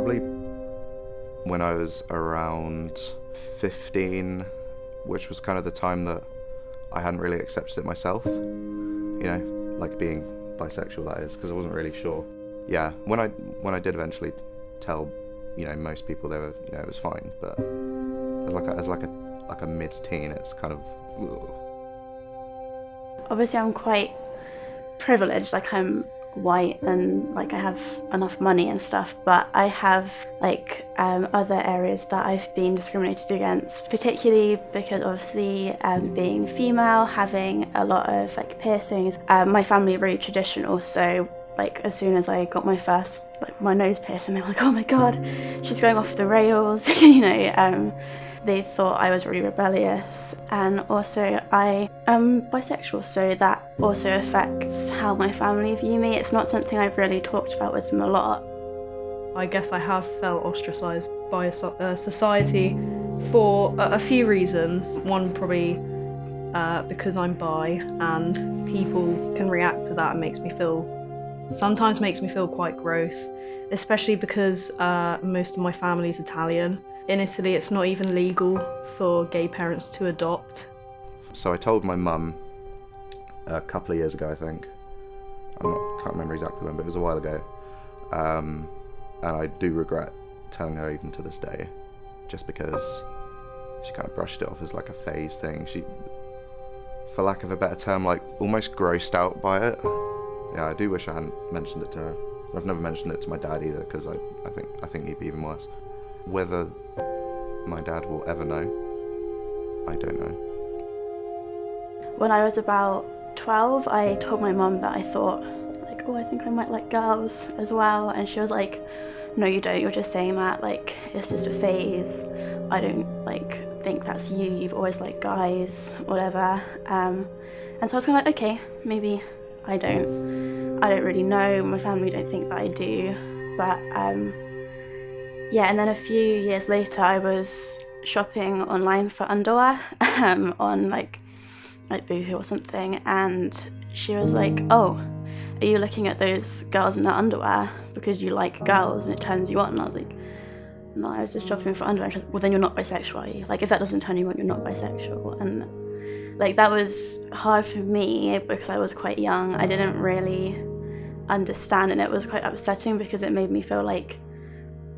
Probably when I was around 15, which was kind of the time that I hadn't really accepted it myself, like being bisexual, that is, because I wasn't really sure. Yeah, when I did eventually tell, most people, they were, it was fine, but as like a mid-teen, it's kind of, ugh. Obviously I'm quite privileged, like I'm white and like I have enough money and stuff, but I have other areas that I've been discriminated against, particularly because obviously being female, having a lot of piercings. My family are really traditional, so as soon as I got my first my nose piercing, they were like, oh my god, she's going off the rails. They thought I was really rebellious, and also I am bisexual, so that also affects how my family view me. It's not something I've really talked about with them a lot. I guess I have felt ostracised by society for a few reasons. One, probably because I'm bi, and people can react to that and sometimes makes me feel quite gross, especially because most of my family is Italian. In Italy, it's not even legal for gay parents to adopt. So I told my mum a couple of years ago, I think. Can't remember exactly when, but it was a while ago. And I do regret telling her even to this day, just because she kind of brushed it off as like a phase thing. She, for lack of a better term, almost grossed out by it. Yeah, I do wish I hadn't mentioned it to her. I've never mentioned it to my dad either, because I think he'd be even worse. Whether my dad will ever know, I don't know. When I was about 12, I told my mum that I thought, I think I might like girls as well, and she was like, no you don't, you're just saying that, it's just a phase. I don't think that's you, you've always liked guys, whatever. And so I was kind of like, okay, maybe I don't really know, my family don't think that I do, but yeah. And then a few years later I was shopping online for underwear on like Boohoo or something, and she was like, oh, are you looking at those girls in their underwear because you like girls and it turns you on? And I was like, no, I was just shopping for underwear. And she was like, well then you're not bisexual, are you? If that doesn't turn you on, you're not bisexual. And that was hard for me because I was quite young. I didn't really understand, and it was quite upsetting because it made me feel like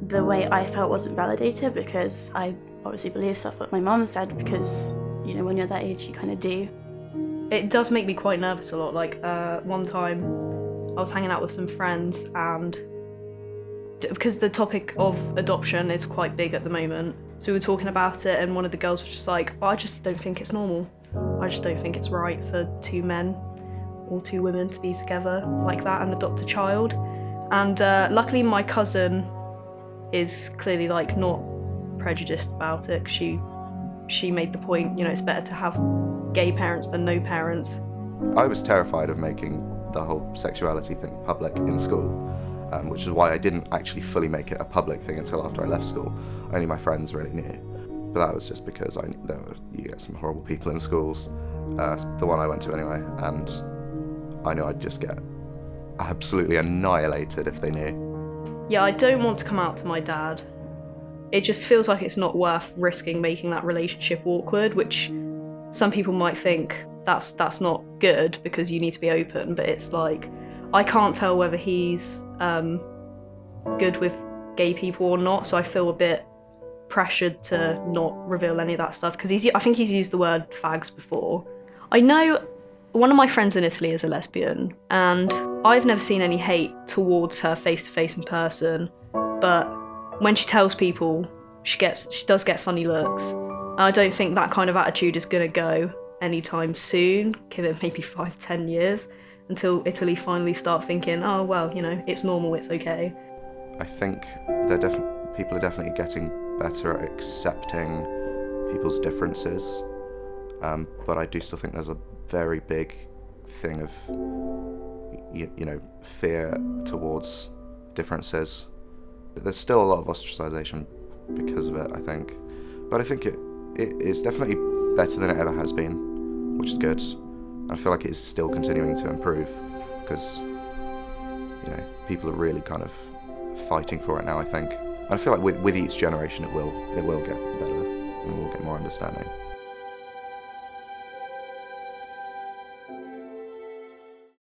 the way I felt wasn't validated, because I obviously believe stuff that my mum said, because when you're that age you kind of do. It does make me quite nervous a lot. One time I was hanging out with some friends, and because the topic of adoption is quite big at the moment, so we were talking about it, and one of the girls was just like, I just don't think it's normal. I just don't think it's right for two men or two women to be together like that and adopt a child. And luckily my cousin is clearly not prejudiced about it. She made the point, it's better to have gay parents than no parents. I was terrified of making the whole sexuality thing public in school, which is why I didn't actually fully make it a public thing until after I left school. Only my friends really knew. But that was just because you get some horrible people in schools, the one I went to anyway, and I knew I'd just get absolutely annihilated if they knew. Yeah, I don't want to come out to my dad. It just feels like it's not worth risking making that relationship awkward, which some people might think that's not good because you need to be open, but it's I can't tell whether he's good with gay people or not, so I feel a bit pressured to not reveal any of that stuff, because I think he's used the word fags before. I know one of my friends in Italy is a lesbian, and I've never seen any hate towards her face to face in person, but when she tells people, she does get funny looks. And I don't think that kind of attitude is going to go anytime soon, give it maybe 5-10 years, until Italy finally start thinking, oh well, it's normal, it's okay. I think people are definitely getting better at accepting people's differences, but I do still think there's a very big thing of fear towards differences. There's still a lot of ostracization because of it, I think, but I think it is definitely better than it ever has been, which is good. I feel like it is still continuing to improve because people are really kind of fighting for it now, I think. I feel like with each generation it will get better and we'll get more understanding.